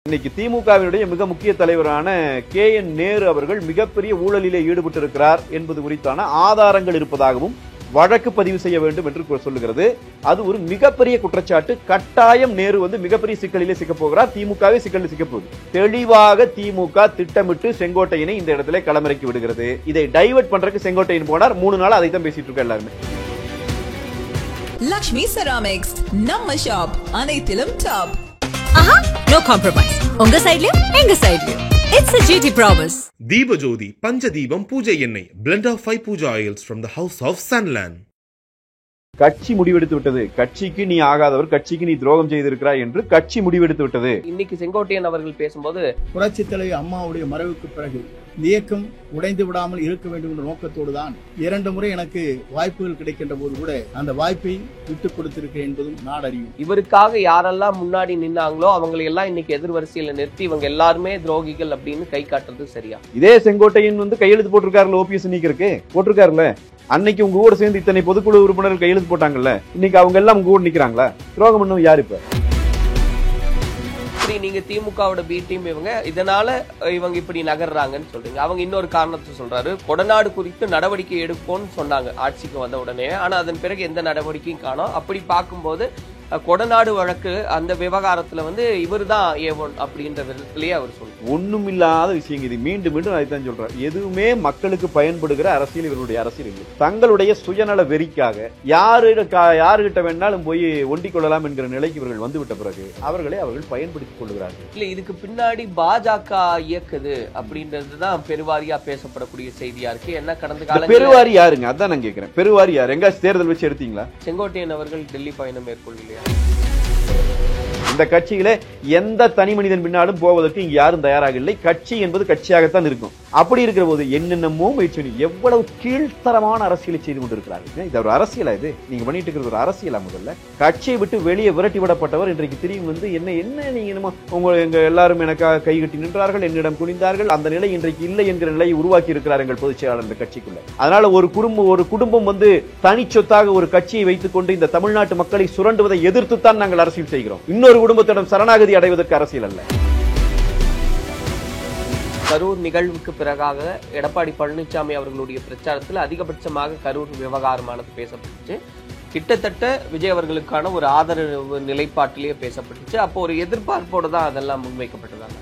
இன்னைக்கு திமுகவினுடைய மிக முக்கிய தலைவரான KN நேரு அவர்கள் மிகப்பெரிய ஊழலிலே ஈடுபட்டிருக்கிறார் என்பது குறித்தான ஆதாரங்கள் இருப்பதாகவும் வழக்கு பதிவு செய்ய வேண்டும் என்று சொல்லுகிறது. அது ஒரு மிகப்பெரிய குற்றச்சாட்டு. கட்டாயம் நேரு மிகப்பெரிய சிக்கலிலே சிக்க போகிறார். திமுகவே சிக்கலில் சிக்க போகுது. தெளிவாக திமுக திட்டமிட்டு செங்கோட்டையனை இந்த இடத்துல களமிறக்கி விடுகிறது. இதை டைவர்ட் பண்றதுக்கு செங்கோட்டையன் போனார். 3 நாள் அதை தான் பேசிட்டு இருக்க எல்லாருமே. லக்ஷ்மி செராமிக்ஸ் நம்ம ஷாப் அனைத்திலும் டாப். No compromise. உங்க சைடுலயும் எங்க சைடுலயும். It's a GT promise. Deepajothi Panchadeepam பூஜை எண்ணெய் blend of 5 puja oils from the house of Sunland. கட்சி முடிவெடுத்து விட்டது. கட்சிக்கு நீ ஆகாதவர், கட்சிக்கு நீ துரோகம் செய்திருக்கிறாய் என்று கட்சி முடிவெடுத்து விட்டது. இன்னைக்கு செங்கோட்டையன் அவர்கள் பேசும்போது புரட்சித் தலைவி அம்மாவுடைய மறைவுக்கு பிறகு இயக்கம் உடைந்து விடாமல் இருக்க வேண்டும் என்ற நோக்கத்தோடு தான் 2 முறை எனக்கு வாய்ப்புகள் கிடைக்கின்ற போது கூட அந்த வாய்ப்பை விட்டுக் கொடுத்திருக்கிறேன் என்பதும் நாடறியும். இவருக்காக யாரெல்லாம் முன்னாடி நின்னாங்களோ அவங்களை எல்லாம் இன்னைக்கு எதிர்வரிசையில நிறுத்தி இவங்க எல்லாருமே துரோகிகள் அப்படின்னு கை காட்டுறது சரியா? இதே செங்கோட்டையன் கையெழுத்து போட்டிருக்காருல, OPS நீக்கிறதுக்கு போட்டிருக்காருல்ல. அன்னைக்கு உங்க கூட சேர்ந்து இத்தனை பொதுக்குழு உறுப்பினர்கள் கையெழுத்து போட்டாங்கல்ல, இன்னைக்கு அவங்க எல்லாம் உங்க கூட நிக்கிறாங்களா? துரோகம் பண்ணவும் யாரு? இப்ப நீங்க திமுகவோட பி டீம் இவங்க இதனால இவங்க இப்படி நகர்றாங்கன்னு சொல்றீங்க. அவங்க இன்னொரு காரணத்தை சொல்றாரு, கொடநாடு குறித்து நடவடிக்கை எடுப்போம்னு சொன்னாங்க ஆட்சிக்கு வந்த உடனே. ஆனா அதன் பிறகு எந்த நடவடிக்கையும் காணோம். அப்படி பார்க்கும்போது கொடநாடு வழக்கு அந்த விவகாரத்துல இவர் தான் A1 அப்படின்ற விதத்திலேயே அவர் சொல்றாரு. ஒண்ணும் இல்லாத விஷயம் இது. மீண்டும் மீண்டும் அதைத்தான் சொல்றாரு. எதுவுமே மக்களுக்கு பயன்படுகிற அரசியல் இவருடைய அரசியல் இல்லை. தங்களுடைய சுயநல வெறிக்காக யாருகிட்ட வேணாலும் போய் ஒண்டிக் கொள்ளலாம் என்கிற நிலைக்கு இவர்கள் வந்துவிட்ட பிறகு அவர்கள் பயன்படுத்திக் கொள்கிறார்கள். இல்ல, இதுக்கு பின்னாடி பாஜக இயக்குது அப்படின்றதுதான் பெருவாரியா பேசப்படக்கூடிய செய்தியா இருக்கு. என்ன கடந்த காலம் பெருவாரி யாருங்க? அதான் நான் கேட்கிறேன். பெருவாரி யார்? எங்க தேர்தல் வச்சு எடுத்தீங்களா? செங்கோட்டையன் அவர்கள் டெல்லி பயணம் மேற்கொள்ளலையா? இந்த கட்சியில எந்த தனி மனிதன் பின்னாலும் போவதற்கு இங்க யாரும் தயாராக இல்லை. கட்சி என்பது கட்சியாகத்தான் இருக்கும். அப்படி இருக்கிற போது என்னென்னமோ முயற்சி, எவ்வளவு கீழ்த்தரமான அரசியலை செய்து கொண்டிருக்கிறார்கள். இது ஒரு அரசியலா? இது நீங்க பண்ணிட்டு இருக்கிற ஒரு அரசியலா? முதல்ல கட்சியை விட்டு வெளியே விரட்டி விடப்பட்டவர் இன்றைக்கு திரும்பி என்ன நீங்க எங்க எல்லாரும் எனக்காக கைகட்டி நின்றார்கள், என்னிடம் குனிந்தார்கள். அந்த நிலை இன்றைக்கு இல்லை என்கிற நிலையை உருவாக்கி இருக்கிறார் எங்கள் பொதுச் செயலாளர் இந்த கட்சிக்குள்ள. அதனால ஒரு குடும்பம் தனி சொத்தாக ஒரு கட்சியை வைத்துக் கொண்டு இந்த தமிழ்நாட்டு மக்களை சுரண்டுவதை எதிர்த்துத்தான் நாங்கள் அரசியல் செய்கிறோம். இன்னொரு குடும்பத்திடம் சரணாகதி அடைவதற்கு அரசியல் அல்ல. கரூர் நிகழ்வுக்கு பிறகாக எடப்பாடி பழனிசாமி அவர்களுடைய பிரச்சாரத்தில் அதிகபட்சமாக கரூர் விவகாரமானது பேசப்பட்டுச்சு. கிட்டத்தட்ட விஜய் அவர்களுக்கான ஒரு ஆதரவு நிலைப்பாட்டிலேயே பேசப்பட்டுச்சு. அப்போ ஒரு எதிர்பார்ப்போடு தான் அதெல்லாம் முன்வைக்கப்பட்டதாங்க.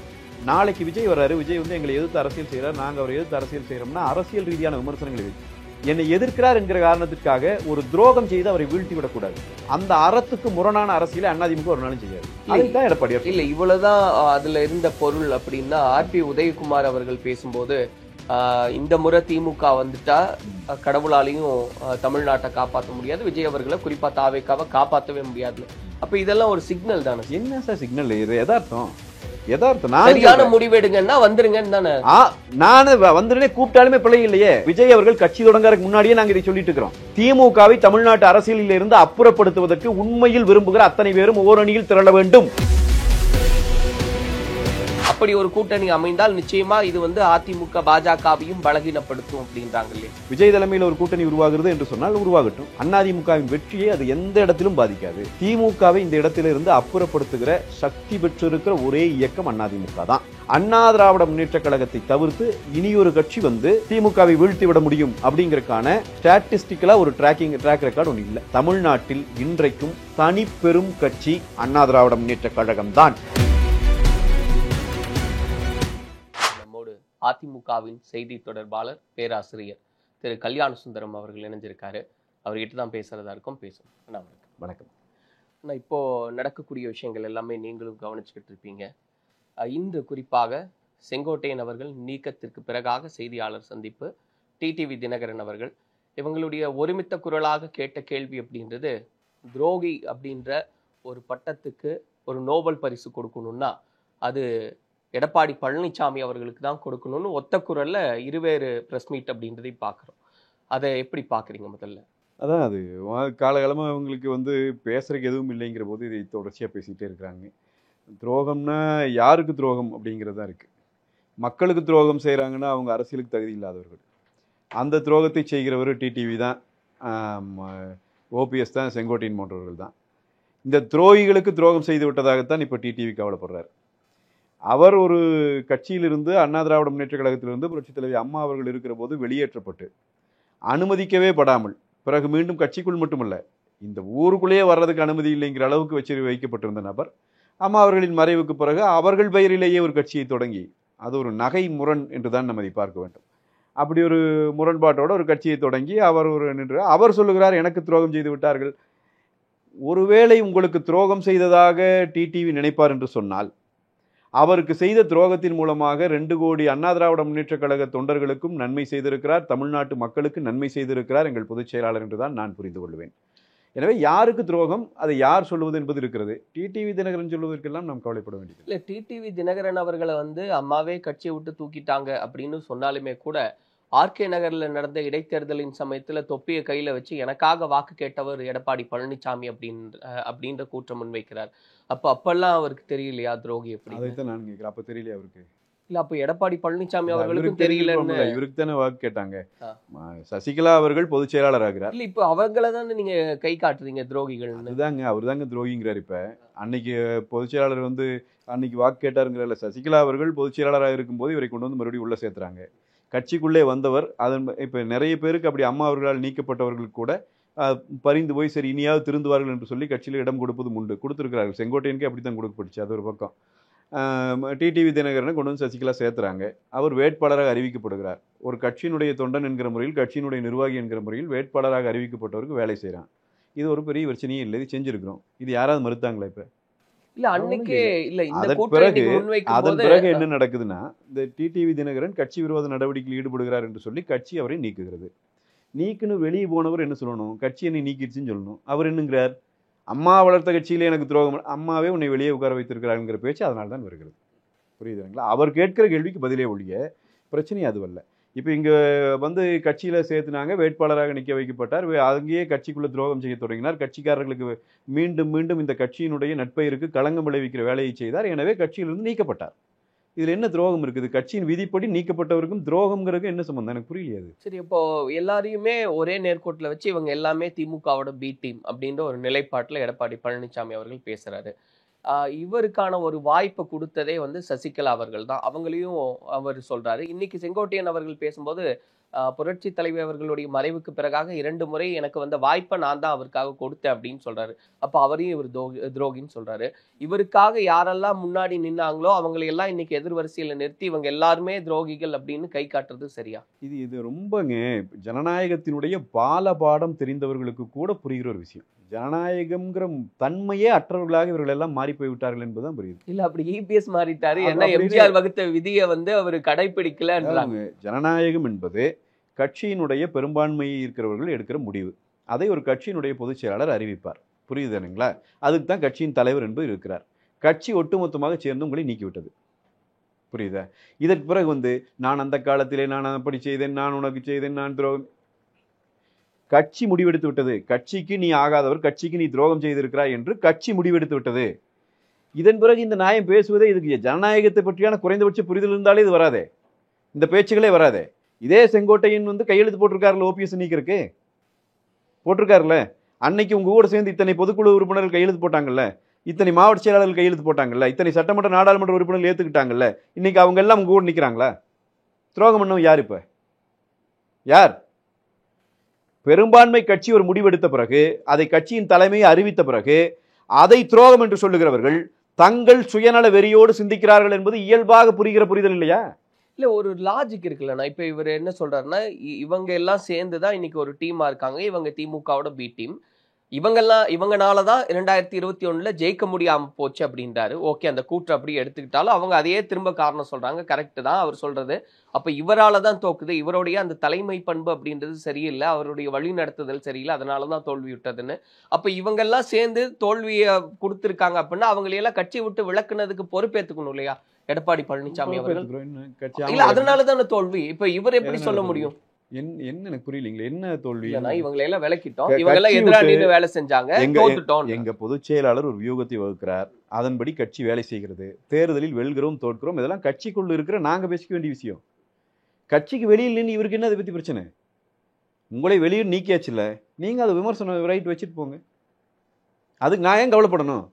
நாளைக்கு விஜய் வர்றாரு. விஜய் எங்களை எதிர்த்து அரசியல் செய்யறாரு, நாங்க அவரை எதிர்த்து அரசியல் செய்யறோம்னா அரசியல் ரீதியான விமர்சனங்களை வச்சு என்னை எதிர்க்கிறார் என்கிற காரணத்திற்காக ஒரு துரோகம் செய்து அவரை வீழ்த்தி விடக்கூடாது. அந்த அறத்துக்கு முரணான அரசியலை அதிமுக ஒரு நாளும் செய்யாது. அதுதான் எடப்பாடி இல்ல, இவ்வளவுதான் அதுல இருந்த பொருள் அப்படின்னா RP உதயகுமார் அவர்கள் பேசும்போது இந்த முறை திமுக வந்துட்டா கடவுளாலையும் தமிழ்நாட்டை காப்பாற்ற முடியாது, விஜய் அவர்களை குறிப்பா தாவேக்காவை காப்பாற்றவே முடியாது. அப்ப இதெல்லாம் ஒரு சிக்னல் தானே? என்ன சார் சிக்னல்? இது யதார்த்தம். சரியான முடிவெடுங்கன்னா வந்துருங்கன்னு தானே. நானு வந்துருனே கூப்பிட்டாலுமே பிள்ளை இல்லையே. விஜய் அவர்கள் கட்சி தொடங்கறதுக்கு முன்னாடியே நாங்க இதை சொல்லிட்டு இருக்கிறோம். திமுகவை தமிழ்நாட்டு அரசியலில் இருந்து அப்புறப்படுத்துவதற்கு உண்மையில் விரும்புகிற அத்தனை பேரும் ஓரணியில் திரள வேண்டும். அப்படி ஒரு கூட்டணி அமைந்தால் நிச்சயமா இது அதிமுக பாஜகவையும் பலகீனப்படுத்தும் அப்படின்றாங்க இல்லையா? விஜய் தலைமையில் ஒரு கூட்டணி உருவாகிறது என்று சொன்னால் உருவாகட்டும். அதிமுகவின் வெற்றியை அது எந்த இடத்திலும் பாதிக்காது. திமுகவை இந்த இடத்திலிருந்து அப்புறப்படுத்துகிற சக்தி பெற்றிருக்கிற ஒரே இயக்கம் அதிமுக தான். அண்ணா திராவிட முன்னேற்ற கழகத்தை தவிர்த்து இனியொரு கட்சி திமுகவை வீழ்த்தி விட முடியும் அப்படிங்கறதுக்கான ஸ்டாட்டிஸ்டிக்கலா ஒரு ட்ராக் ரெக்கார்டு ஒன்று இல்லை. தமிழ்நாட்டில் இன்றைக்கும் தனி பெரும் கட்சி அண்ணா திராவிட முன்னேற்ற கழகம் தான். அதிமுகவின் செய்தி தொடர்பாளர் பேராசிரியர் திரு கல்யாண சுந்தரம் அவர்கள் இணைஞ்சிருக்காரு. அவர்கிட்ட தான் பேசுறதா இருக்கும். பேசுவோம். வணக்கம். இப்போ நடக்கக்கூடிய விஷயங்கள் எல்லாமே நீங்களும் கவனிச்சுக்கிட்டு இருப்பீங்க. இன்று குறிப்பாக செங்கோட்டையன் அவர்கள் நீக்கத்திற்கு பிறகாக செய்தியாளர் சந்திப்பு, டிடிவி தினகரன் அவர்கள் இவங்களுடைய ஒருமித்த குரலாக கேட்ட கேள்வி அப்படின்றது, துரோகி அப்படின்ற ஒரு பட்டத்துக்கு ஒரு நோபல் பரிசு கொடுக்கணும்னா அது எடப்பாடி பழனிசாமி அவர்களுக்கு தான் கொடுக்கணும்னு ஒத்த குரல்ல இருவேறு பிரஸ் மீட் அப்படின்றதை பார்க்குறோம். அதை எப்படி பார்க்குறீங்க? முதல்ல அதான் அது காலகாலமாக அவங்களுக்கு பேசுறதுக்கு எதுவும் இல்லைங்கிற போது இதை தொடர்ச்சியாக பேசிகிட்டே இருக்கிறாங்க. துரோகம்னா யாருக்கு துரோகம் அப்படிங்கிறது தான் இருக்குது. மக்களுக்கு துரோகம் செய்கிறாங்கன்னா அவங்க அரசியலுக்கு தகுதி இல்லாதவர்கள். அந்த துரோகத்தை செய்கிறவர் டிடிவி தான், OPS தான், செங்கோட்டையன் போன்றவர்கள் தான். இந்த துரோகிகளுக்கு துரோகம் செய்து விட்டதாகத்தான் இப்போ டிடிவி கவலைப்படுறாரு. அவர் ஒரு கட்சியிலிருந்து, அண்ணா திராவிட முன்னேற்ற கழகத்திலிருந்து புரட்சித் தலைவி அம்மா அவர்கள் இருக்கிற போது வெளியேற்றப்பட்டு அனுமதிக்கவே படாமல், பிறகு மீண்டும் கட்சிக்குள் மட்டுமல்ல இந்த ஊருக்குள்ளேயே வர்றதுக்கு அனுமதி இல்லைங்கிற அளவுக்கு வச்சு வைக்கப்பட்டிருந்த நபர் அம்மா அவர்களின் மறைவுக்கு பிறகு அவர்கள் பெயரிலேயே ஒரு கட்சியை தொடங்கி, அது ஒரு நகை முரண் என்றுதான் நம்ம அதை பார்க்க வேண்டும். அப்படி ஒரு முரண்பாட்டோட ஒரு கட்சியை தொடங்கி அவர் அவர் சொல்லுகிறார் எனக்கு துரோகம் செய்து விட்டார்கள். ஒருவேளை உங்களுக்கு துரோகம் செய்ததாக டிடிவி நினைப்பார் என்று சொன்னால், அவருக்கு செய்த துரோகத்தின் மூலமாக 2 கோடி அண்ணா திராவிட முன்னேற்ற கழக தொண்டர்களுக்கும் நன்மை செய்திருக்கிறார், தமிழ்நாட்டு மக்களுக்கு நன்மை செய்திருக்கிறார் எங்கள் பொதுச் செயலாளர் என்றுதான் நான் புரிந்து கொள்வேன். எனவே யாருக்கு துரோகம், அதை யார் சொல்லுவது என்பது இருக்கிறது. டிடிவி தினகரன் சொல்வதற்கெல்லாம் நாம் கவலைப்பட வேண்டியது இல்லை. டிடிவி தினகரன் அவர்களை அம்மாவே கட்சியை விட்டு தூக்கிட்டாங்க அப்படின்னு சொன்னாலுமே கூட, ஆர்கே நகர்ல நடந்த இடைத்தேர்தலின் சமயத்துல தொப்பியை கையில வச்சு எனக்காக வாக்கு கேட்டவர் எடப்பாடி பழனிசாமி அப்படின்ற கூற்றம் முன்வைக்கிறார். அப்பெல்லாம் அவருக்கு தெரியலையா துரோகி எப்படி? அதைத்தான் நான் கேட்கிறேன். அப்ப தெரியலையா அவருக்கு? இல்ல, அப்ப எடப்பாடி பழனிசாமி அவர்களுக்கும் தெரியலன்னு இவருக்கு தானே வாக்கு கேட்டாங்க. சசிகலா அவர்கள் பொதுச் செயலாளர் ஆகிறார். இல்ல, இப்ப அவங்கள தானே நீங்க கை காட்டுறீங்க துரோகிகள். அதுதாங்க, அவர் தாங்க துரோகிங்கிறார். இப்ப அன்னைக்கு பொதுச் செயலாளர் அன்னைக்கு வாக்கு கேட்டாருங்கிறல, சசிகலா அவர்கள் பொதுச் செயலாளராக இருக்கும்போது இவரை கொண்டு மறுபடியும் உள்ள சேர்த்துறாங்க. கட்சிக்குள்ளே வந்தவர். அதன் இப்ப நிறைய பேருக்கு அப்படி அம்மா அவர்களால் நீக்கப்பட்டவர்கள் கூட பரிந்து போய் சரி இனியாவது திருந்துவார்கள் என்று சொல்லி கட்சியில் இடம் கொடுப்பதும் உண்டு, கொடுத்துருக்கிறார்கள். செங்கோட்டையனுக்கே அப்படித்தான் கொடுக்கப்பட்டுச்சு. அது ஒரு பக்கம். டிடிவி தினகரனை கொண்டு வந்து சசிகலா சேர்த்துறாங்க. அவர் வேட்பாளராக அறிவிக்கப்படுகிறார். ஒரு கட்சியினுடைய தொண்டன் என்கிற முறையில், கட்சியினுடைய நிர்வாகி என்கிற முறையில் வேட்பாளராக அறிவிக்கப்பட்டவருக்கு வேலை செய்கிறான். இது ஒரு பெரிய பிரச்சனையே இல்லை. இது செஞ்சிருக்கிறோம். இது யாராவது மறுத்தாங்களா? இப்ப இல்ல, அன்னைக்கே இல்ல. அதன் பிறகு என்ன நடக்குதுன்னா, இந்த டிடிவி தினகரன் கட்சி விரோத நடவடிக்கையில் ஈடுபடுகிறார் என்று சொல்லி கட்சி அவரை நீக்குகிறது. நீக்குன்னு வெளியே போனவர் என்ன சொல்லணும்? கட்சி என்னை நீக்கிடுச்சுன்னு சொல்லணும். அவர் என்னங்கிறார்? அம்மா வளர்த்த கட்சியிலே எனக்கு துரோகம், அம்மாவே உன்னை வெளியே உட்கார வைத்திருக்கிறாருங்கிற பேச்சு அதனால தான் வருகிறது. புரியுதுங்களா? அவர் கேட்கிற கேள்விக்கு பதிலே ஒழிய பிரச்சனை அதுவல்ல. இப்போ இங்கே கட்சியில் சேர்த்துனாங்க, வேட்பாளராக நிற்க வைக்கப்பட்டார். அங்கேயே கட்சிக்குள்ளே துரோகம் செய்ய தொடங்கினார். கட்சிக்காரர்களுக்கு மீண்டும் மீண்டும் இந்த கட்சியினுடைய நட்பெயருக்கு களங்கம் விளைவிக்கிற வேலையை செய்தார். எனவே கட்சியிலிருந்து நீக்கப்பட்டார். இதில் என்ன துரோகம் இருக்குது? கட்சியின் விதிப்படி நீக்கப்பட்டவருக்கும் துரோகம்ங்கிறது என்ன சம்பந்தம்? எனக்கு புரியலையாது. சரி, இப்போ எல்லாரையுமே ஒரே நேர்கோட்டில் வச்சு இவங்க எல்லாமே திமுகவோட பி டீம் அப்படின்ற ஒரு நிலைப்பாட்டில் எடப்பாடி பழனிசாமி அவர்கள் பேசுறாரு. இவருக்கான ஒரு வாய்ப்பை கொடுத்ததே சசிகலா அவர்கள் தான். அவங்களையும் அவர் சொல்றாரு. இன்னைக்கு செங்கோட்டையன் அவர்கள் பேசும்போது, புரட்சி தலைவி அவர்களுடைய மறைவுக்கு பிறகாக 2 முறை எனக்கு வந்த வாய்ப்பை நான் தான் அவருக்காக கொடுத்தேன் அப்படின்னு சொல்றாரு. அப்ப அவரையும் இவர் துரோகின்னு சொல்றாரு. இவருக்காக யாரெல்லாம் முன்னாடி நின்னாங்களோ அவங்களையெல்லாம் இன்னைக்கு எதிர்வரிசையில நிறுத்தி இவங்க எல்லாருமே துரோகிகள் அப்படின்னு கை காட்டுறது சரியா? இது ரொம்பங்க ஜனநாயகத்தினுடைய பாடம் தெரிந்தவர்களுக்கு கூட புரிகிற ஒரு விஷயம். ஜனநாயகம்ங்கிற தன்மையே அற்றவர்களாக இவர்கள் எல்லாம் மாறி போய் விட்டார்கள் என்பதுதான் புரியுது. இல்ல, அப்படி இபிஎஸ் மாறிட்டாரு, என்ன எம்ஜிஆர் வகுத்த விதியை அவர் கடைபிடிக்கலன்றாங்க. ஜனநாயகம் என்பது கட்சியினுடைய பெரும்பான்மையை இருக்கிறவர்கள் எடுக்கிற முடிவு. அதை ஒரு கட்சியினுடைய பொதுச் செயலாளர் அறிவிப்பார். புரியுதுங்களா? அதுக்கு தான் கட்சியின் தலைவர் என்பது இருக்கிறார். கட்சி ஒட்டுமொத்தமாக சேர்ந்து உங்களை நீக்கிவிட்டது. புரியுதா? இதற்கு பிறகு நான் அந்த காலத்திலே நான் அப்படி செய்தேன், நான் உனக்கு செய்தேன், நான் துரோகம். கட்சி முடிவெடுத்து விட்டது. கட்சிக்கு நீ ஆகாதவர், கட்சிக்கு நீ துரோகம் செய்திருக்கிறாய் என்று கட்சி முடிவெடுத்து விட்டது. இதன் பிறகு இந்த நியாயம் பேசுவதே, இதுக்கு ஜனநாயகத்தை பற்றியான குறைந்தபட்ச புரிதல் இருந்தாலே இது வராதே, இந்த பேச்சுகளே வராதே. இதே செங்கோட்டையன் கையெழுத்து போட்டிருக்காருல, ஓபிஎஸ் நீக்கிறதுக்கு போட்டிருக்காருல்ல. அன்னைக்கு உங்க கூட சேர்ந்து இத்தனை பொதுக்குழு உறுப்பினர்கள் கையெழுத்து போட்டாங்கல்ல, இத்தனை மாவட்ட செயலாளர்கள் கையெழுத்து போட்டாங்கல்ல, இத்தனை சட்டமன்ற நாடாளுமன்ற உறுப்பினர்கள் ஏத்துக்கிட்டாங்கல்ல. இன்னைக்கு அவங்க எல்லாம் உங்க கூட நிக்கிறாங்களா? துரோகம் பண்ணவன் யார்? இப்ப யார்? பெரும்பான்மை கட்சி ஒரு முடிவெடுத்த பிறகு, அதை கட்சியின் தலைமையை அறிவித்த பிறகு அதை துரோகம் என்று சொல்லுகிறவர்கள் தங்கள் சுயநல வெறியோடு சிந்திக்கிறார்கள் என்பது இயல்பாக புரிதல் இல்லையா? இல்ல, ஒரு லாஜிக் இருக்குல்லண்ணா. இப்ப இவர் என்ன சொல்றாருன்னா, இவங்க எல்லாம் சேர்ந்துதான் இன்னைக்கு ஒரு டீமா இருக்காங்க. இவங்க திமுகவோட பி டீம். இவங்கனாலதான் 2021 ஜெயிக்க முடியாம போச்சு அப்படின்றாரு. ஓகே, அந்த கூற்று அப்படி எடுத்துக்கிட்டாலும் அவங்க அதையே திரும்ப காரணம் சொல்றாங்க. கரெக்ட் தான் அவர் சொல்றது. அப்ப இவரால தான் தோக்குது, இவருடைய அந்த தலைமை பண்பு அப்படின்றது சரியில்லை, அவருடைய வழி நடத்துதல் சரியில்லை, அதனாலதான் தோல்வி விட்டதுன்னு. அப்ப இவங்க எல்லாம் சேர்ந்து தோல்வியை கொடுத்திருக்காங்க அப்படின்னா அவங்களையெல்லாம் கட்சி விட்டு விளக்குனதுக்கு பொறுப்பேற்றுக்கணும் இல்லையா எடப்பாடி பழனிசாமி அவர்கள்? இல்ல, அதனாலதான தோல்வி. இப்ப இவர் எப்படி சொல்ல முடியும்? என்ன எனக்கு புரியலீங்களா? என்ன தோல்வி? இவங்களை எல்லாம் விளக்கிட்டோம், இவங்க எல்லாம் எதிராக வேலை செஞ்சாங்க, தோத்துட்டோம். எங்க பொதுச் செயலாளர் ஒரு வியூகத்தை வகுக்கிறார், அதன்படி கட்சி வேலை செய்கிறது. தேர்தலில் வெல்கிறோம் தோற்கிறோம், இதெல்லாம் கட்சிக்குள்ள இருக்கிற நாங்க பேசிக்க வேண்டிய விஷயம். கட்சிக்கு வெளியில் நின்று இவருக்கு என்ன அதை பத்தி பிரச்சனை? உங்களை வெளியே நீக்கியாச்சு இல்ல, நீங்க அதை விமர்சனம் ரைட் வச்சுட்டு போங்க. அதுக்கு நான் ஏன் கவலைப்படணும்?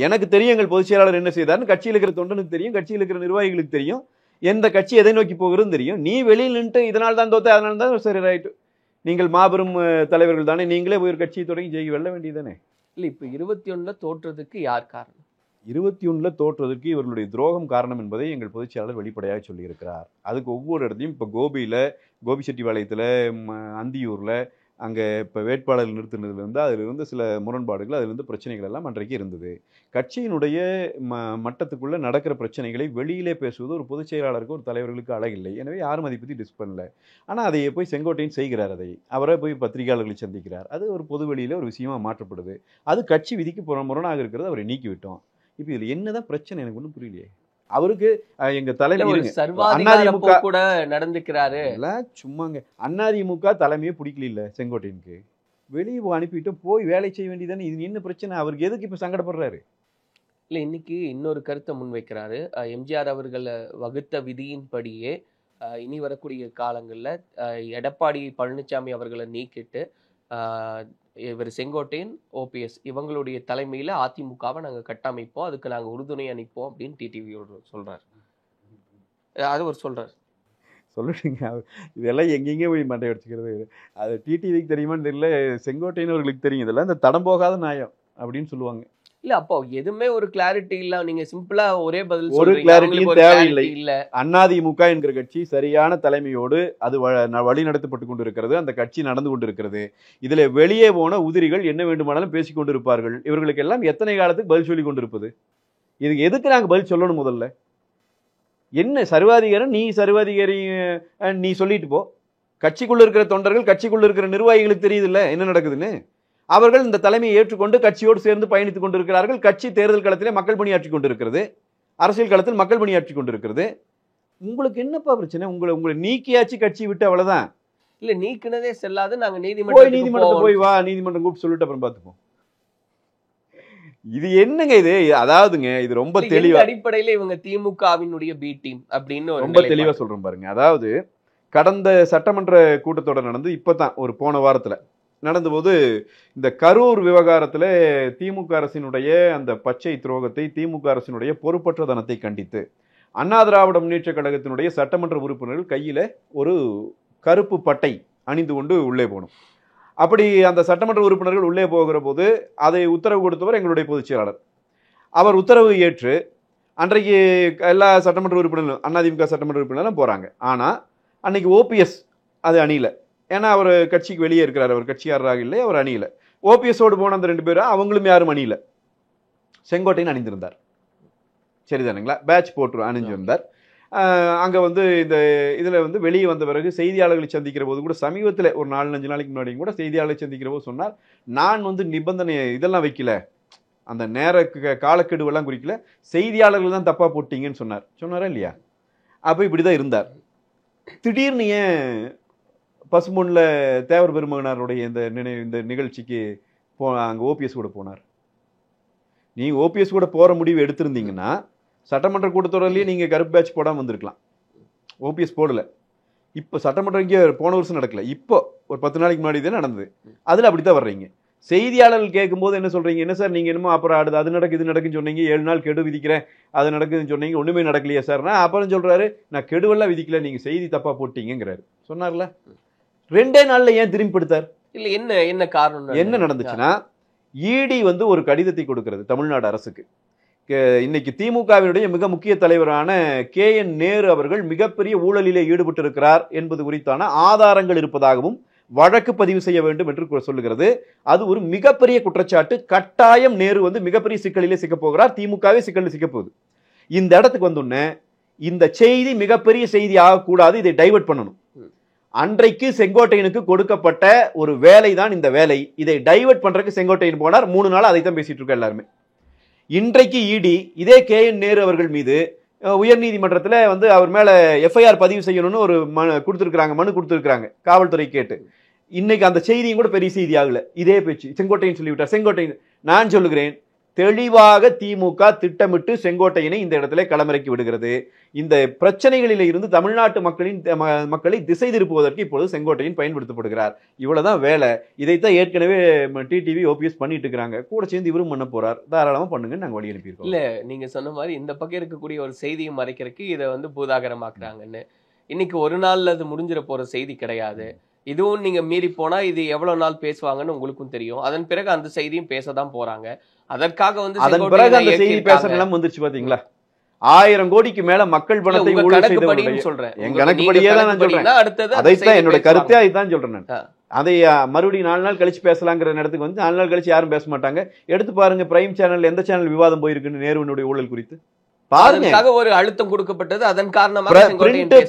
எனக்கு தெரியும் எங்கள் பொதுச் செயலாளர் என்ன செய்தார்னு கட்சியில் இருக்கிற தொண்டனுக்கு தெரியும், கட்சியில் இருக்கிற நிர்வாகிகளுக்கு தெரியும், எந்த கட்சி எதை நோக்கி போகிறதுன்னு தெரியும். நீ வெளியில் நின்று இதனால் தான் தோத்த, அதனால தான் சரி ரைட்டு, நீங்கள் மாபெரும் தலைவர்கள் தானே, நீங்களே போய் ஒரு கட்சியை தொடங்கி ஜெயி வெல்ல வேண்டியதானே. இல்லை, இப்போ 21 தோற்றதுக்கு யார் காரணம்? 21 தோற்றதற்கு இவர்களுடைய துரோகம் காரணம் என்பதை எங்கள் பொதுச் செயலாளர் வெளிப்படையாக சொல்லியிருக்கிறார். அதுக்கு ஒவ்வொரு இடத்தையும் இப்போ கோபிச்செட்டிப்பாளையத்தில், அந்தியூரில் அங்கே இப்போ வேட்பாளர் நிறுத்தினதுலேருந்து அதில் இருந்த சில முரண்பாடுகள், அதில் இருந்த பிரச்சனைகள் எல்லாம் அன்றைக்கு இருந்தது. கட்சியினுடைய மட்டத்துக்குள்ளே நடக்கிற பிரச்சனைகளை வெளியிலே பேசுவது ஒரு பொதுச் செயலாளருக்கு, ஒரு தலைவர்களுக்கு அழகில்லை. எனவே யாரும் அதை பற்றி டிஸ் பண்ணல. ஆனால் அதை போய் செங்கோட்டையன் செய்கிறார், அதை அவரை போய் பத்திரிகையாளர்களை சந்திக்கிறார். அது ஒரு பொது வெளியில் ஒரு விஷயமா மாற்றப்படுது. அது கட்சி விதிக்கு முரணாக இருக்கிறது, அவரை நீக்கிவிட்டோம். இப்போ இதில் என்னதான் பிரச்சனை எனக்கு ஒன்றும் புரியலையே. அவருக்கு எங்க தலைமை சர்வாதிகார கூட நடந்துக்கிறாரு. சும்மாங்க, அதிமுக தலைமையே பிடிக்கல செங்கோட்டையனுக்கு, வெளியே அனுப்பிட்டு போய் வேலை செய்ய வேண்டியதானே. இது என்ன பிரச்சனை? அவருக்கு எதுக்கு இப்ப சங்கடப்படுறாரு? இல்லை, இன்னைக்கு இன்னொரு கருத்தை முன்வைக்கிறாரு. எம்ஜிஆர் அவர்கள் வகுத்த விதியின்படியே இனி வரக்கூடிய காலங்களில் எடப்பாடி பழனிசாமி அவர்களை நீக்கிட்டு இவர் செங்கோட்டையன், ஓபிஎஸ் இவங்களுடைய தலைமையில் அதிமுகவை நாங்கள் கட்டமைப்போம், அதுக்கு நாங்கள் உறுதுணை அளிப்போம் அப்படின்னு டிடிவியோட சொல்றாரு. அது ஒரு சொல்றாரு. சொல்லுங்க, இதெல்லாம் எங்கெங்கே போய் மண்டை அடிச்சுக்கிறது. அது டிடிவிக்கு தெரியுமான்னு தெரியல, செங்கோட்டையன் அவர்களுக்கு தெரியும். இதெல்லாம் இந்த தடம் போகாத நியாயம் அப்படின்னு சொல்லுவாங்க. இல்ல, அப்போ எதுவுமே ஒரு கிளாரிட்டி இல்ல. நீங்க சிம்பிளா ஒரே பதில் ஒரு கிளாரிட்டியும் தேவையில்லை. அதிமுக என்கிற கட்சி சரியான தலைமையோடு அது வழி நடத்தப்பட்டு கொண்டிருக்கிறது. அந்த கட்சி நடந்து கொண்டிருக்கிறது. இதுல வெளியே போன உதிரிகள் என்ன வேண்டுமானாலும் பேசிக் கொண்டிருப்பார்கள். இவர்களுக்கு எல்லாம் எத்தனை காலத்துக்கு பதில் சொல்லி கொண்டிருப்பது? இதுக்கு எதுக்கு நாங்க பதில் சொல்லணும்? முதல்ல என்ன சர்வாதிகாரம்? நீ சர்வாதிகாரி நீ சொல்லிட்டு போ. கட்சிக்குள்ள இருக்கிற தொண்டர்கள், கட்சிக்குள்ள இருக்கிற நிர்வாகிகளுக்கு தெரியுது இல்ல என்ன நடக்குதுன்னு. அவர்கள் இந்த தலைமையை ஏற்றுக்கொண்டு கட்சியோடு சேர்ந்து பயணித்துக் கொண்டிருக்கிறார்கள். கட்சி தேர்தல் களத்திலே மக்கள் பணியாற்றி கொண்டிருக்கிறது, அரசியல் களத்தில் மக்கள் பணியாற்றி கொண்டிருக்கிறது. உங்களுக்கு என்னப்பா பிரச்சனை? உங்களை நீக்கியாச்சு கட்சி விட்டு, அவ்வளவுதான். இல்ல, நீக்கினதே செல்லாது, நாங்க நீதிமன்றத்துக்கு போய் வா, நீதிமன்றம் கூப்பிட்டு சொல்லிட்டு அப்புறம் பார்த்துப்போம். இது என்னங்க இது? அதாவதுங்க, இது ரொம்ப தெளிவா அடிப்படையில இவங்க திமுகவினுடைய பி டீம் அப்படின்னு ரொம்ப தெளிவா சொல்றேன் பாருங்க. அதாவது கடந்த சட்டமன்ற கூட்டத்தொடர் நடந்து இப்பதான் ஒரு போன வாரத்துல நடந்தபோது இந்த கரூர் விவகாரத்துல திமுக அரசினுடைய அந்த பச்சை துரோகத்தை, திமுக அரசினுடைய பொறுப்பற்ற தனத்தை கண்டித்து அண்ணா திராவிட முன்னேற்ற கழகத்தினுடைய சட்டமன்ற உறுப்பினர்கள் கையில ஒரு கருப்பு பட்டை அணிந்து கொண்டு உள்ளே போனோம். அப்படி அந்த சட்டமன்ற உறுப்பினர்கள் உள்ளே போகிற போது அதை உத்தரவு கொடுத்தவர் எங்களுடைய பொதுச் செயலாளர். அவர் உத்தரவு ஏற்று அன்றைக்கு எல்லா சட்டமன்ற உறுப்பினர்களும், அதிமுக சட்டமன்ற உறுப்பினர்களும் போறாங்க. ஆனா அன்னைக்கு ஓபிஎஸ் அது அணியில. ஏன்னா அவர் கட்சிக்கு வெளியே இருக்கிறார், அவர் கட்சியாளராக இல்லை, அவர் அணியில. ஓபிஎஸோடு போன அந்த 2 பேரும் அவங்களும் யாரும் அணியில. செங்கோட்டையன் அணிந்திருந்தார், சரிதானுங்களா? பேட்ச் போட்டு அணிஞ்சிருந்தார். அங்க இந்த இதுல வெளியே வந்த பிறகு செய்தியாளர்களை சந்திக்கிற போது கூட, சமீபத்தில் ஒரு 4-5 நாளைக்கு முன்னாடி கூட செய்தியாளர்களை சந்திக்கிற போது சொன்னார், நான் நிபந்தனை இதெல்லாம் வைக்கல, அந்த நேர காலக்கெடுவெல்லாம் குறிக்கல, செய்தியாளர்கள் தான் தப்பா போட்டீங்கன்னு சொன்னாரா இல்லையா? அப்ப இப்படிதான் இருந்தார். திடீர்னு ஏன் பசுமொன்ல தேவர் பெருமகனாருடைய இந்த நிகழ்ச்சிக்கு அங்க ஓபிஎஸ் கூட போனார்? நீங்க ஓபிஎஸ் கூட போற முடிவு எடுத்திருந்தீங்கன்னா சட்டமன்ற கூட்டத்தொடர்லயே நீங்க கருப்பு பேட்ச் போடாம வந்திருக்கலாம். ஓபிஎஸ் போடல. இப்ப சட்டமன்றம் இங்கே போன வருஷம் நடக்கல, இப்போ ஒரு 10 நாளைக்கு முன்னாடி தான் நடந்தது. அதுல அப்படித்தான் வர்றீங்க. செய்தியாளர்கள் கேட்கும் போது என்ன சொல்றீங்க? என்ன சார் நீங்க என்னமோ அப்புறம் அது நடக்கு இது நடக்குன்னு சொன்னீங்க, 7 நாள் கெடு விதிக்கிறேன் அது நடக்குதுன்னு சொன்னீங்க, ஒண்ணுமே நடக்கலையா சார்னா? அப்புறம் சொல்றாரு, நான் கெடுவெல்லாம் விதிக்கல, நீங்க செய்தி தப்பா போட்டீங்கிறாரு. சொன்னார்ல, 2 நாள்ல ஏன் திரும்பி படுத்தார்? இல்ல, என்ன காரணம்? என்ன நடந்துச்சுன்னா, இடி ஒரு கடிதத்தை கொடுக்கிறது தமிழ்நாடு அரசுக்கு. இன்னைக்கு திமுகவினுடைய மிக முக்கிய தலைவரான KN நேரு அவர்கள் மிகப்பெரிய ஊழலிலே ஈடுபட்டு இருக்கிறார் என்பது குறித்தான ஆதாரங்கள் இருப்பதாகவும் வழக்கு பதிவு செய்ய வேண்டும் என்று சொல்லுகிறது. அது ஒரு மிகப்பெரிய குற்றச்சாட்டு. கட்டாயம் நேரு மிகப்பெரிய சிக்கலிலே சிக்க போகிறார், திமுகவே சிக்கலில் சிக்க போகுது. இந்த இடத்துக்கு வந்தோடனே இந்த செய்தி மிகப்பெரிய செய்தி ஆகக்கூடாது, இதை டைவர்ட் பண்ணணும். அன்றைக்கு செங்கோட்டையனுக்கு கொடுக்கப்பட்ட ஒரு வேலை தான் இந்த வேலை. இதை டைவர்ட் பண்றதுக்கு செங்கோட்டையன் போனார். 3 நாள் அதை தான் பேசிட்டு இருக்க எல்லாருமே. இன்றைக்கு இடி இதே KN நேரு அவர்கள் மீது உயர்நீதிமன்றத்தில் அவர் மேல FIR பதிவு செய்யணும்னு ஒரு மனு கொடுத்திருக்கிறாங்க காவல்துறை கேட்டு. இன்னைக்கு அந்த செய்தியும் கூட பெரிய செய்தி ஆகல. இதே பேச்சு செங்கோட்டையன் சொல்லிவிட்டார். செங்கோட்டையன், நான் சொல்லுகிறேன், தெளிவாக திமுக திட்டமிட்டு செங்கோட்டையனை இந்த இடத்துல களமிறக்கி விடுகிறது. இந்த பிரச்சனைகளில் இருந்து தமிழ்நாட்டு மக்களை திசை திருப்புவதற்கு இப்பொழுது செங்கோட்டையன் பயன்படுத்தப்படுகிறார். இவ்வளவுதான் வேலை. இதைத்தான் ஏற்கனவே டிடிவி ஓபிஎஸ் பண்ணிட்டு இருக்கிறாங்க. கூட சேர்ந்து இவரும் பண்ண போறார். தாராளமா பண்ணுங்க, நாங்க வழி அனுப்பியிருக்கோம். இல்ல நீங்க சொன்ன மாதிரி இந்த பக்கம் இருக்கக்கூடிய ஒரு செய்தியை மறைக்கிறதுக்கு இதை வந்து பூதாகரமாக்குறாங்கன்னு. இன்னைக்கு ஒரு நாள்ல அது முடிஞ்சிட போற செய்தி கிடையாது. இதுவும் நீங்க மீறி போனா இது எவ்வளவு நாள் பேசுவாங்கன்னு உங்களுக்கும் தெரியும். அதன் பிறகு அந்த செய்தியும் பேசதான் போறாங்க. அதற்காக வந்து அதன் பிறகு அந்த செய்தி பேச நிலம் வந்துருச்சு பாத்தீங்களா? 1000 கோடிக்கு மேல மக்கள் பணத்தை சொல்றேன். எங்க கணக்குப்படியே தான் நான் சொல்றேன். அதைத்தான் என்னோட கருத்தே அதைத்தான் சொல்றேன் நான். அதை மறுபடியும் 4 நாள் கழிச்சு பேசலாங்கிற இடத்துக்கு வந்து 4 நாள் கழிச்சு யாரும் பேச மாட்டாங்க. எடுத்து பாருங்க, பிரைம் சேனல் எந்த சேனல் விவாதம் போயிருக்குன்னு நேருவினுடைய ஊழல் குறித்து பாருங்க. ஒரு அழுத்தம் கொடுக்கப்பட்டது. அதன் காரணமாக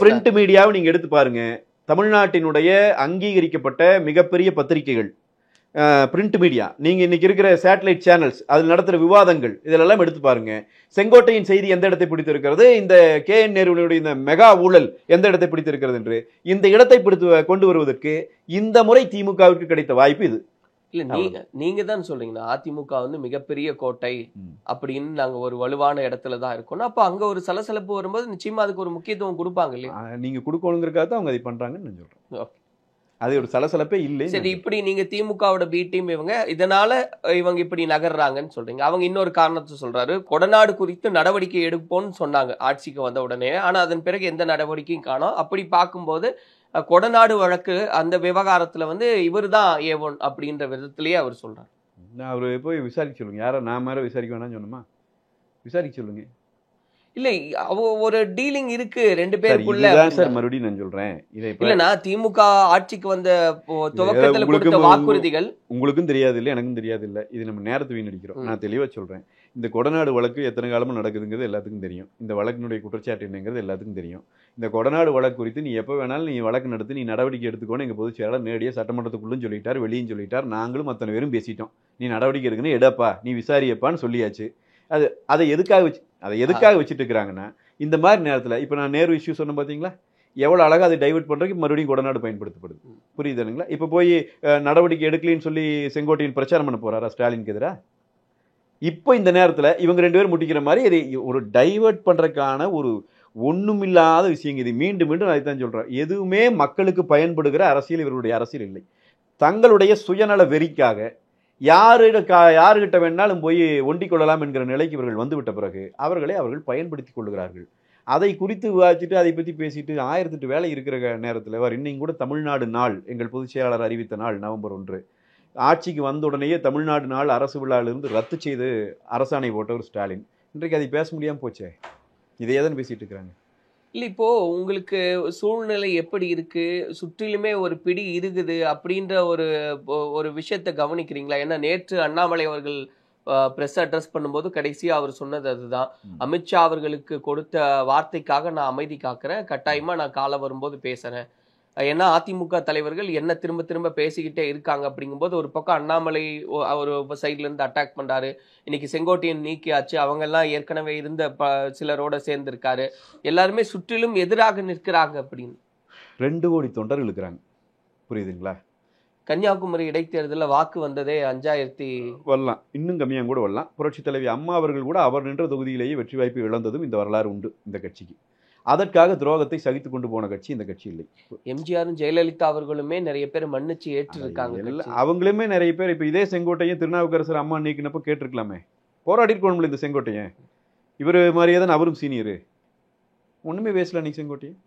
பிரிண்ட் மீடியாவை நீங்க எடுத்து பாருங்க. தமிழ்நாட்டினுடைய அங்கீகரிக்கப்பட்ட மிகப்பெரிய பத்திரிகைகள், பிரிண்ட் மீடியா, நீங்க இன்னைக்கு இருக்கிற சேட்டலைட் சேனல்ஸ், அதில் நடத்துற விவாதங்கள், இதெல்லாம் எடுத்து பாருங்க. செங்கோட்டையின் செய்தி எந்த இடத்தை பிடித்திருக்கிறது, இந்த KN நேருவினுடைய இந்த மெகா ஊழல் எந்த இடத்தை பிடித்திருக்கிறது என்று இந்த இடத்தை கொண்டு வருவதற்கு இந்த முறை திமுகவிற்கு கிடைத்த வாய்ப்பு இது. இல்ல நீங்க தான் சொல்றீங்கன்னா அதிமுக வந்து மிகப்பெரிய கோட்டை அப்படின்னு நாங்க ஒரு வலுவான இடத்துல தான் இருக்கோம். அப்ப அங்க ஒரு சலசலப்பு வரும்போது நிச்சயமா அதுக்கு ஒரு முக்கியத்துவம் கொடுப்பாங்க இல்லையா? நீங்க கொடுக்கணுங்கிறதுக்காக தான் அவங்க அதை பண்றாங்கன்னு நான் சொல்றேன். அது ஒரு சலசலப்பே இல்லை. சரி, இப்படி நீங்க திமுகவோட பி டீம் இதனால இவங்க இப்படி நகர்றாங்கன்னு சொல்றீங்க. அவங்க இன்னொரு காரணத்தை சொல்றாரு, கொடநாடு குறித்து நடவடிக்கை எடுப்போம்னு சொன்னாங்க ஆட்சிக்கு வந்த உடனே. ஆனா அதன் பிறகு எந்த நடவடிக்கையும் காணோம். அப்படி பார்க்கும்போது கொடநாடு வழக்கு அந்த விவகாரத்துல வந்து இவர் தான் A1 அப்படின்ற விதத்திலேயே அவர் சொல்றாரு. அவரு போய் விசாரிக்க சொல்லுங்க. யார நான் மேல விசாரிக்க வேணாம்னு சொன்னோமா? விசாரிக்க சொல்லுங்க. இல்ல ஒரு டீலிங் இருக்கு ரெண்டு பேருக்குள்ள. சார் மறுபடியும் நான் சொல்றேன், இல்லனா திமுக ஆட்சிக்கு வந்த துவக்கத்துல கொடுத்த வாக்குறுதிகள் உங்களுக்கும் தெரியாது இல்ல, எனக்கும் தெரியாது இல்ல. இது நம்ம நேரத்தை வீணடிக்கிறோம். நான் தெளிவா சொல்றேன். இந்த கொடநாடு வழக்கு எத்தனை காலமா நடக்குதுங்கிறது எல்லாத்துக்கும் தெரியும். இந்த வழக்கினுடைய குற்றச்சாட்டு என்னங்கிறது எல்லாத்துக்கும் தெரியும். இந்த கொடநாடு வழக்கு குறித்து நீ எப்ப வேணாலும் நீ வழக்கு நடத்தி நீ நடவடிக்கை எடுத்துக்கோன்னு எங்க பொதுச் செயலாளர் நேரடியாக சட்டமன்றத்துக்குள்ளும் சொல்லிட்டார், வெளியும் சொல்லிட்டார். நாங்களும் அத்தனை பேரும் பேசிட்டோம். நீ நடவடிக்கை எடுக்கணும், எடுப்பா, நீ விசாரியப்பான்னு சொல்லியாச்சு. அதை எதுக்காக வச்சுட்டு இருக்கிறாங்கன்னா, இந்த மாதிரி நேரத்தில் இப்போ நான் நேரு இஷ்யூ சொன்னேன் பார்த்தீங்களா, எவ்வளோ அழகாக அதை டைவெர்ட் பண்ணுறதுக்கு மறுபடியும் கொடநாடு பயன்படுத்தப்படுது. புரியுதுங்களா? இப்போ போய் நடவடிக்கை எடுக்கலின்னு சொல்லி செங்கோட்டையின் பிரச்சாரம் பண்ண போறாரா ஸ்டாலினுக்கு எதிராக? இப்போ இந்த நேரத்தில் இவங்க 2 பேரும் முட்டிக்கிற மாதிரி இதை ஒரு டைவெர்ட் பண்ணுறதுக்கான ஒரு ஒன்றுமில்லாத விஷயங்க இது. மீண்டும் மீண்டும் அதை தான் சொல்கிறேன். எதுவுமே மக்களுக்கு பயன்படுகிற அரசியல் இவர்களுடைய அரசியல் இல்லை. தங்களுடைய சுயநல வெறிக்காக யாருகிட்ட வேணாலும் போய் ஒண்டிக் கொள்ளலாம் என்கிற நிலைக்கு இவர்கள் வந்துவிட்ட பிறகு அவர்கள் பயன்படுத்திக் கொள்கிறார்கள். அதை குறித்து விவாதிச்சுட்டு அதை பற்றி பேசிட்டு 1008 வேலை இருக்கிற நேரத்தில் இன்னையும் கூட தமிழ்நாடு நாள் எங்கள் பொதுச் செயலாளர் அறிவித்த நாள் நவம்பர் 1 ஆட்சிக்கு வந்த உடனேயே தமிழ்நாடு நாள் அரசு விழாவிலிருந்து ரத்து செய்து அரசாணை போட்டவர் ஸ்டாலின். இன்றைக்கு அதை பேச முடியாமல் போச்சே. இதையே தான் பேசிட்டு இருக்கிறாங்க. இல்லை, இப்போ உங்களுக்கு சூழ்நிலை எப்படி இருக்கு, சுற்றிலுமே ஒரு பிடி இருக்குது அப்படின்ற ஒரு விஷயத்தை கவனிக்கிறீங்களா? ஏன்னா நேற்று அண்ணாமலை அவர்கள் பிரஸ் அட்ரஸ் பண்ணும்போது கடைசியா அவர் சொன்னது அதுதான். அமித்ஷா அவர்களுக்கு கொடுத்த வார்த்தைக்காக நான் அமைதி காக்கிறேன், கட்டாயமா நான் காலம் வரும்போது பேசுறேன். ஏன்னா அதிமுக தலைவர்கள் என்ன திரும்ப திரும்ப பேசிக்கிட்டே இருக்காங்க. அப்படிங்கும்போது ஒரு பக்கம் அண்ணாமலை ஒரு சைட்ல இருந்து அட்டாக் பண்றாரு. இன்னைக்கு செங்கோட்டையன் நீக்கியாச்சு, அவங்க எல்லாம் ஏற்கனவே இருந்த சிலரோட சேர்ந்து இருக்காரு. எல்லாருமே சுற்றிலும் எதிராக நிற்கிறாங்க அப்படின்னு 2 கோடி தொண்டர்கள் இருக்கிறாங்க. புரியுதுங்களா? கன்னியாகுமரி இடைத்தேர்தலில் வாக்கு வந்ததே 5000 வரலாம், இன்னும் கம்மியாக கூட வரலாம். புரட்சி தலைவி அம்மா அவர்கள் கூட அவர் நின்ற தொகுதியிலேயே வெற்றி வாய்ப்பு இழந்ததும் இந்த வரலாறு உண்டு இந்த கட்சிக்கு. அதற்காக துரோகத்தை சகித்து கொண்டு போன கட்சி இந்த கட்சி இல்லை. எம்ஜிஆரும் ஜெயலலிதா அவர்களுமே நிறைய பேர் மன்னிச்சு ஏற்றிருக்காங்க. அவங்களுமே நிறைய பேர் இப்ப இதே செங்கோட்டையன் திருநாவுக்கரசர் அம்மா நீக்கினப்ப கேட்டிருக்கலாமே, போராடி இருக்கணும்ல இந்த செங்கோட்டையன். இவர் மாதிரியே தான் அவரும் சீனியரு, ஒண்ணுமே பேசல நீ செங்கோட்டையன்.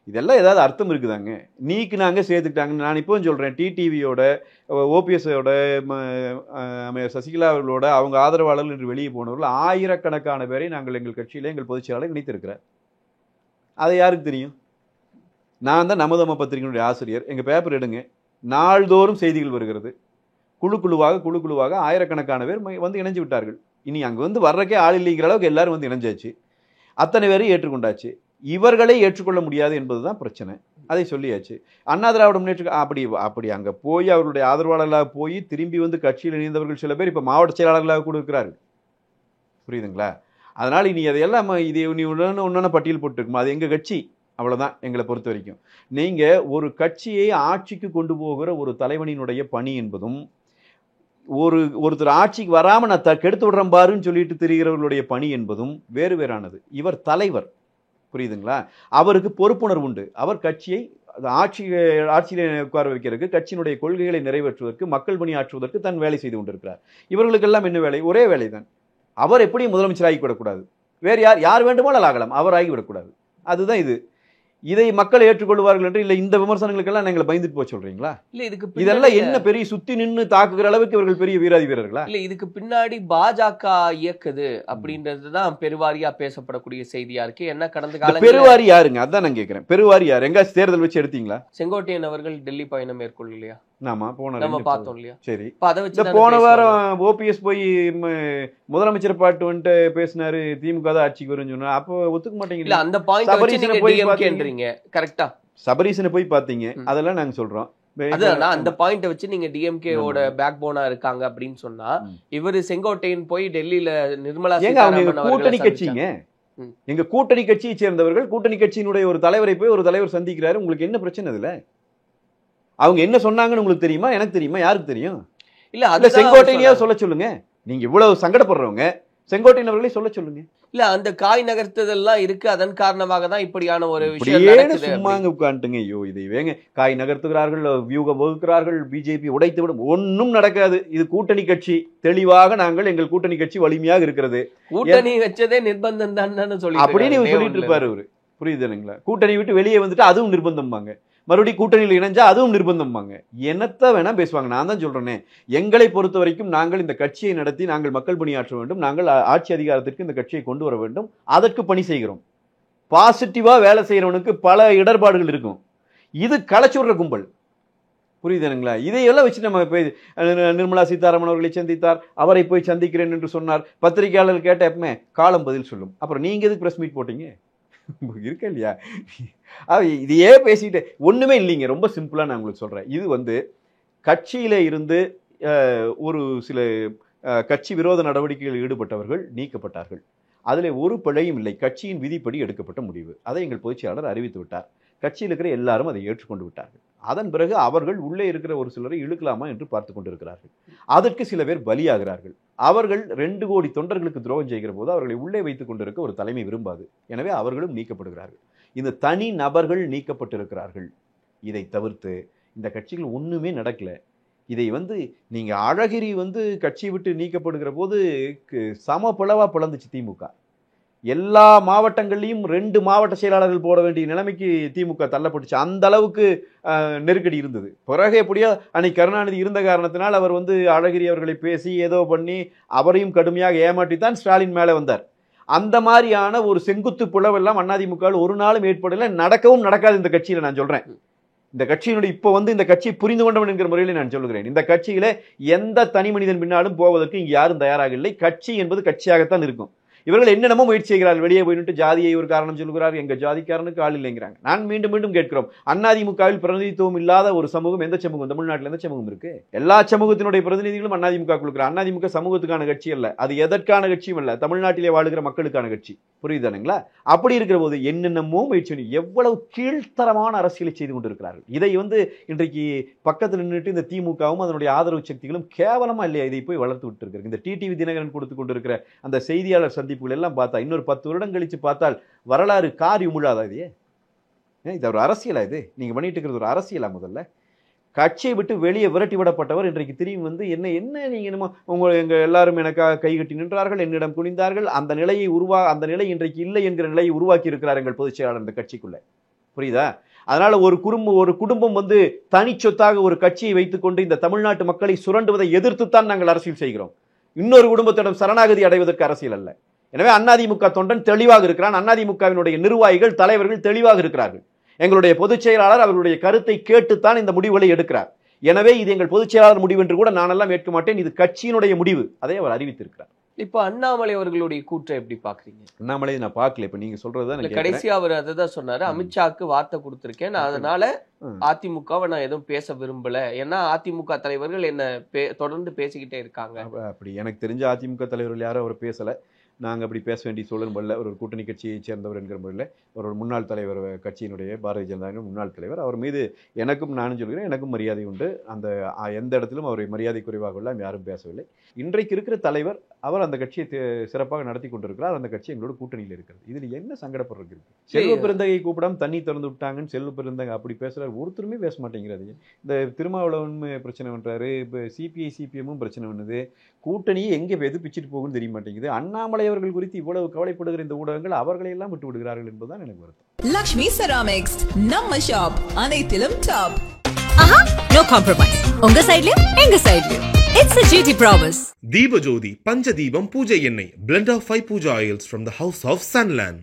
இதெல்லாம் ஏதாவது அர்த்தம் இருக்குதாங்க? நீக்குனாங்க சேர்த்துக்கிட்டாங்க. நான் இப்போ சொல்றேன், டிடிவியோட ஓபிஎஸோட சசிகலா அவர்களோட அவங்க ஆதரவாளர்கள் என்று வெளியே போனவர்கள் ஆயிரக்கணக்கான பேரை நாங்கள் எங்கள் கட்சியில எங்கள் பொதுச் செயலாளர் இணைத்திருக்கிறார். அதை யாருக்கு தெரியும்? நான் தான் நமதம பத்திரிகையினுடைய ஆசிரியர். எங்கள் பேப்பர் எடுங்க, நாள்தோறும் செய்திகள் வருகிறது. குழு குழுவாக ஆயிரக்கணக்கான பேர் வந்து இணைஞ்சு விட்டார்கள். இனி அங்கே வந்து வர்றக்கே ஆள் இல்லைங்கிற அளவுக்கு எல்லாரும் வந்து இணைஞ்சாச்சு. அத்தனை பேரையும் ஏற்றுக்கொண்டாச்சு. இவர்களை ஏற்றுக்கொள்ள முடியாது என்பதுதான் பிரச்சனை. அதை சொல்லியாச்சு. அண்ணா திராவிட முன்னேற்ற அப்படி அங்கே போய் அவர்களுடைய ஆதரவாளர்களாக போய் திரும்பி வந்து கட்சியில் இணைந்தவர்கள் சில பேர் இப்போ மாவட்ட செயலாளர்களாக கூட இருக்கிறார்கள். புரியுதுங்களா? அதனால் இனி அதையெல்லாம் இது நீ ஒன்று பட்டியல் போட்டுருக்குமா, அது எங்கள் கட்சி, அவ்வளோதான் எங்களை பொறுத்த வரைக்கும். நீங்கள் ஒரு கட்சியை ஆட்சிக்கு கொண்டு போகிற ஒரு தலைவனினுடைய பணி என்பதும் ஒருத்தர் ஆட்சிக்கு வராம நான் கெடுத்து விடுறேன் பாருன்னு சொல்லிட்டு திரிகிறவர்களுடைய பணி என்பதும் வேறு வேறானது. இவர் தலைவர், புரியுதுங்களா? அவருக்கு பொறுப்புணர்வு உண்டு. அவர் கட்சியை ஆட்சியில உட்கார வைக்கிறதுக்கு, கட்சியினுடைய கொள்கைகளை நிறைவேற்றுவதற்கு, மக்கள் பணி ஆற்றுவதற்கு தன் வேலை செய்து கொண்டிருக்கிறார். இவர்களுக்கெல்லாம் என்ன வேலை? ஒரே வேலைதான். அவர் எப்படி முதலமைச்சர் ஆகிவிடக்கூடாது, வேறு யார் வேண்டுமானால் ஆகலாம், அவர் ஆகிவிடக்கூடாது. அதுதான் இது. இதை மக்கள் ஏற்றுக்கொள்வார்கள் என்று இல்லை இந்த விமர்சனங்களுக்கெல்லாம் நீங்க பயந்துட்டு போய் சொல்றீங்களா? இல்ல இதுக்கு இதெல்லாம் என்ன பெரிய சுத்தி நின்று தாக்குகிற அளவுக்கு இவர்கள் பெரிய வீராதி வீரர்களா? இல்ல இதுக்கு பின்னாடி பாஜக இயக்குது அப்படின்றதுதான் பெருவாரியா பேசப்படக்கூடிய செய்தியா இருக்கு. என்ன கடந்த காலம் பெருவாரி யாருங்க? அதான் நான் கேட்கிறேன். பெருவாரி யார்? எங்க தேர்தல் வச்சு எடுத்தீங்களா? செங்கோட்டையன் அவர்கள் டெல்லி பயணம் மேற்கொள்ளலையா? நாம நம்ம பார்த்தோம் இல்லையா? சரி, அதை வச்சு போன வாரம் ஓபிஎஸ் போய் முதலமைச்சர் பாட்டு வந்துட்டு பேசினாரு, திமுக தான் ஆட்சிக்கு வரும்னு சொன்னா, அப்போ ஒத்துக்க மாட்டேங்குது. இல்ல அந்த பாயிண்ட் வச்சு நீங்க டிஎம்கேன்றீங்க, கரெக்ட்டா? சபரீசனை போய் பாத்தீங்க, அதெல்லாம் நாங்க சொல்றோம். அதான் அந்த பாயிண்ட வச்சு நீங்க டிஎம்கே ஓட பேக் போனா இருக்காங்க அப்படின்னு சொன்னா, இவரு செங்கோட்டையன் போய் டெல்லியில நிர்மலா சீதாராமன் கூட்டணி கட்சிங்க, எங்க கூட்டணி கட்சியை சேர்ந்தவர்கள், கூட்டணி கட்சியினுடைய ஒரு தலைவரை போய் ஒரு தலைவர் சந்திக்கிறாரு. உங்களுக்கு என்ன பிரச்சனை இதுல? அவங்க என்ன சொன்னாங்கன்னு உங்களுக்கு தெரியுமா? எனக்கு தெரியுமா? யாருக்கு தெரியும்? இல்ல அதுல செங்கோட்டையனையா சொல்ல சொல்லுங்க. நீங்க இவ்வளவு சங்கடப்படுறவங்க, செங்கோட்டையன் அவர்களே சொல்ல சொல்லுங்க. இல்ல அந்த காய் நகர்த்துதெல்லாம் இருக்கு, அதன் காரணமாக தான் இப்படியான ஒரு விஷயம் சும்மாங்க உட்காந்துங்க. ஐயோ இதை வேங்க, காய் நகர்த்துகிறார்கள், வியூகம் வகுக்கிறார்கள், பிஜேபி உடைத்து விடும், ஒன்னும் நடக்காது. இது கூட்டணி கட்சி. தெளிவாக நாங்கள் எங்கள் கூட்டணி கட்சி வலிமையாக இருக்கிறது. கூட்டணி வச்சதே நிர்பந்தம் தான் சொல்லி அப்படின்னு சொல்லிட்டு இருப்பாரு அவரு. புரியுது இல்லைங்களா? கூட்டணி விட்டு வெளியே வந்துட்டு அதுவும் நிர்பந்தம்பாங்க, மறுபடியும் கூட்டணியில் இணைஞ்சா அதுவும் நிர்பந்தம்பாங்க. என்னத்த வேணா பேசுவாங்க. நான் தான் சொல்றேனே, எங்களை பொறுத்த வரைக்கும் நாங்கள் இந்த கட்சியை நடத்தி நாங்கள் மக்கள் பணியாற்ற வேண்டும், நாங்கள் ஆட்சி அதிகாரத்திற்கு இந்த கட்சியை கொண்டு வர வேண்டும், அதற்கு பணி செய்கிறோம். பாசிட்டிவா வேலை செய்யறவனுக்கு பல இடர்பாடுகள் இருக்கும். இது களைச்சுடுற கும்பல், புரியுதுங்களா? இதையெல்லாம் வச்சு நம்ம போய் நிர்மலா சீதாராமன் அவர்களை சந்தித்தார், அவரை போய் சந்திக்கிறேன் என்று சொன்னார். பத்திரிகையாளர்கள் கேட்ட எப்பவுமே காலம் பதில் சொல்லும். அப்புறம் நீங்க எதுக்கு பிரஸ் மீட் போட்டீங்க? இருக்க இல்லையா? இதையே பேசிட்டு ஒண்ணுமே இல்லைங்க. ரொம்ப சிம்பிளா நான் உங்களுக்கு சொல்றேன். இது கட்சியில இருந்து ஒரு சில கட்சி விரோத நடவடிக்கைகளில் ஈடுபட்டவர்கள் நீக்கப்பட்டார்கள். அதில் ஒரு பிழையும் இல்லை. கட்சியின் விதிப்படி எடுக்கப்பட்ட முடிவு. அதை எங்கள் பொதுச் செயலாளர் அறிவித்து விட்டார். கட்சியில் இருக்கிற எல்லாரும் அதை ஏற்றுக்கொண்டு விட்டார்கள். அதன் பிறகு அவர்கள் உள்ளே இருக்கிற ஒரு சிலரை இழுக்கலாமா என்று பார்த்து கொண்டிருக்கிறார்கள். அதற்கு சில பேர் பலியாகிறார்கள். அவர்கள் 2 கோடி தொண்டர்களுக்கு துரோகம் செய்கிற போது அவர்களை உள்ளே வைத்துக் கொண்டிருக்க ஒரு தலைமை விரும்பாது. எனவே அவர்களும் நீக்கப்படுகிறார்கள். இந்த தனி நபர்கள் நீக்கப்பட்டிருக்கிறார்கள். இதை தவிர்த்து இந்த கட்சிகள் ஒண்ணுமே நடக்கல. இதை நீங்க அழகிரி கட்சியை விட்டு நீக்கப்படுகிற போது சம பிளவா பிளந்துச்சு திமுக. எல்லா மாவட்டங்கள்லையும் 2 மாவட்ட செயலாளர்கள் போட வேண்டிய நிலைமைக்கு திமுக தள்ளப்பட்டுச்சு. அந்த அளவுக்கு நெருக்கடி இருந்தது. பிறகு எப்படியோ அன்னைக்கு கருணாநிதி இருந்த காரணத்தினால் அவர் அழகிரி அவர்களை பேசி ஏதோ பண்ணி அவரையும் கடுமையாக ஏமாற்றித்தான் ஸ்டாலின் மேலே வந்தார். அந்த மாதிரியான ஒரு செங்குத்து பிளவெல்லாம் அதிமுக ஒரு நாளும் ஏற்படல, நடக்கவும் நடக்காது இந்த கட்சியில. நான் சொல்றேன், இந்த கட்சியினுடைய இப்போ இந்த கட்சியை புரிந்து கொண்டவன் என்கிற முறையில் நான் சொல்லுகிறேன். இந்த கட்சியில எந்த தனி மனிதன் பின்னாலும் போவதற்கு இங்கு யாரும் தயாராக இல்லை. கட்சி என்பது கட்சியாகத்தான் இருக்கும். இவர்கள் என்னென்னமோ முயற்சி செய்கிறார்கள். வெளியே போயிட்டு ஜாதியை ஒரு காரணம் சொல்கிறார், எங்க ஜாதிக்காரனுக்கு ஆள் இல்லைங்கிறாங்க. நான் மீண்டும் மீண்டும் கேட்கிறோம், அதிமுகவில் பிரதிநிதித்துவம் இல்லாத ஒரு சமூகம் எந்த சமூகம்? தமிழ்நாட்டில் எந்த சமூகம் இருக்கு? எல்லா சமூகத்தினுடைய பிரதிநிதிகளும் அதிமுக கொடுக்குறாங்க. அதிமுக சமூகத்துக்கான கட்சி அல்ல, அது எதற்கான கட்சியும் அல்ல, தமிழ்நாட்டிலே வாழுகிற மக்களுக்கான கட்சி. புரியுதானுங்களா? அப்படி இருக்கிற போது என்னென்னமோ முயற்சி, எவ்வளவு கீழ்த்தரமான அரசியலை செய்து கொண்டிருக்கிறார்கள். இதை இன்றைக்கு பக்கத்தில் நின்றுட்டு இந்த திமுகவும் அதனுடைய ஆதரவு சக்திகளும் கேவலமா இல்லையா இதை போய் வளர்த்து விட்டு இருக்கிறது. இந்த டிடிவி தினகரன் கொடுத்து கொண்டிருக்கிற அந்த செய்தியாளர் சந்திப்புகள் எல்லாம் பார்த்தா இன்னொரு 10 வருடம் கழிச்சு பார்த்தால் வரலாறு காரி உமிழாதா? இது ஒரு அரசியலா? இது நீங்க பண்ணிட்டு இருக்கிறது ஒரு அரசியலா? முதல்ல கட்சியை விட்டு வெளியே விரட்டி விடப்பட்டவர் இன்றைக்கு திரும்பி என்ன என்ன நீங்க எங்க எல்லாரும் எனக்காக கைகட்டி நின்றார்கள், என்னிடம் குனிந்தார்கள். அந்த நிலை இன்றைக்கு இல்லை என்கிற நிலையை உருவாக்கி இருக்கிறார் எங்கள் பொதுச் செயலாளர் இந்த கட்சிக்குள்ள. புரியுதா? அதனால ஒரு குடும்பம் தனிச்சொத்தாக ஒரு கட்சியை வைத்துக் கொண்டு இந்த தமிழ்நாட்டு மக்களை சுரண்டுவதை எதிர்த்துத்தான் நாங்கள் அரசியல் செய்கிறோம். இன்னொரு குடும்பத்திடம் சரணாகதி அடைவதற்கு அரசியல் அல்ல. எனவே அதிமுக தொண்டன் தெளிவாக இருக்கிறான். அதிமுகவினுடைய நிர்வாகிகள் தலைவர்கள் தெளிவாக இருக்கிறார்கள். எங்களுடைய பொதுச் செயலாளர் அவர்களுடைய கருத்தை கேட்டுத்தான் இந்த முடிவுகளை எடுக்கிறார். எனவே இது எங்கள் பொதுச் செயலாளர் முடிவு என்று கூட நானெல்லாம் ஏற்க மாட்டேன். இது கட்சியினுடைய முடிவு. அதை அவர் அறிவித்திருக்கிறார். இப்ப அண்ணாமலை அவர்களுடைய கூற்றை எப்படி பாக்குறீங்க? அண்ணாமலை நான் பார்க்கல. இப்ப நீங்க சொல்றதுதான் கடைசி அவர் அதான் சொன்னாரு, அமித்ஷாக்கு வார்த்தை கொடுத்திருக்கேன், அதனால அதிமுகவை நான் எதுவும் பேச விரும்பல, ஏன்னா அதிமுக தலைவர்கள் என்ன தொடர்ந்து பேசிக்கிட்டே இருக்காங்க. அப்படி எனக்கு தெரிஞ்ச அதிமுக தலைவர்கள் யாரும் அவர் பேசல. நாங்கள் அப்படி பேச வேண்டிய சூழல் வரல. ஒரு கூட்டணி கட்சியை சேர்ந்தவர் என்கிற முறையில் ஒரு முன்னாள் தலைவர், கட்சியினுடைய பாரதிய ஜனதாவின் முன்னாள் தலைவர், அவர் மீது எனக்கும் நானும் சொல்கிறேன், எனக்கும் மரியாதை உண்டு. அந்த எந்த இடத்திலும் அவரை மரியாதை குறைவாக எல்லாம் யாரும் பேசவில்லை. இன்றைக்கு இருக்கிற தலைவர் அவர் அந்த கட்சியை சிறப்பாக நடத்தி கொண்டிருக்கிறார். அந்த கட்சி எங்களோட கூட்டணியில் இருக்கிறது. இதில் என்ன சங்கடப்படுறது இருக்கு? செல்வ பெருந்தகை கூப்பிடாம தண்ணி திறந்து விட்டாங்கன்னு செல்வ பெருந்தகை அப்படி பேசுறாரு, ஒருத்தருமே பேச மாட்டேங்கிறது. இந்த திருமாவளவன் பிரச்சனை பண்றாரு, இப்போ சிபிஐ சிபிஎம்மும் பிரச்சனை பண்ணுது. கூட்டணியை எங்கே எது பிச்சுட்டு போகும்னு தெரிய மாட்டேங்குது. அண்ணாமலை அவர்கள் குறித்து இவ்வளவு கவலைப்படுகிற இந்த ஊடகங்கள் அவர்களை எல்லாம் விட்டு விடுகிறார்கள் என்பதுதான் எனக்கு வருத்தம். லக்ஷ்மி செராமிக்ஸ், நம்ம ஷாப், அனைத்திலும் டாப். ஆஹா, நோ காம்ப்ரமைஸ். உங்க சைடுலயும் எங்க சைடுலயும். It's a GT promise. Deepajodi Panchadibam Puja Ennai, blend of 5 puja oils from the House of Sunland.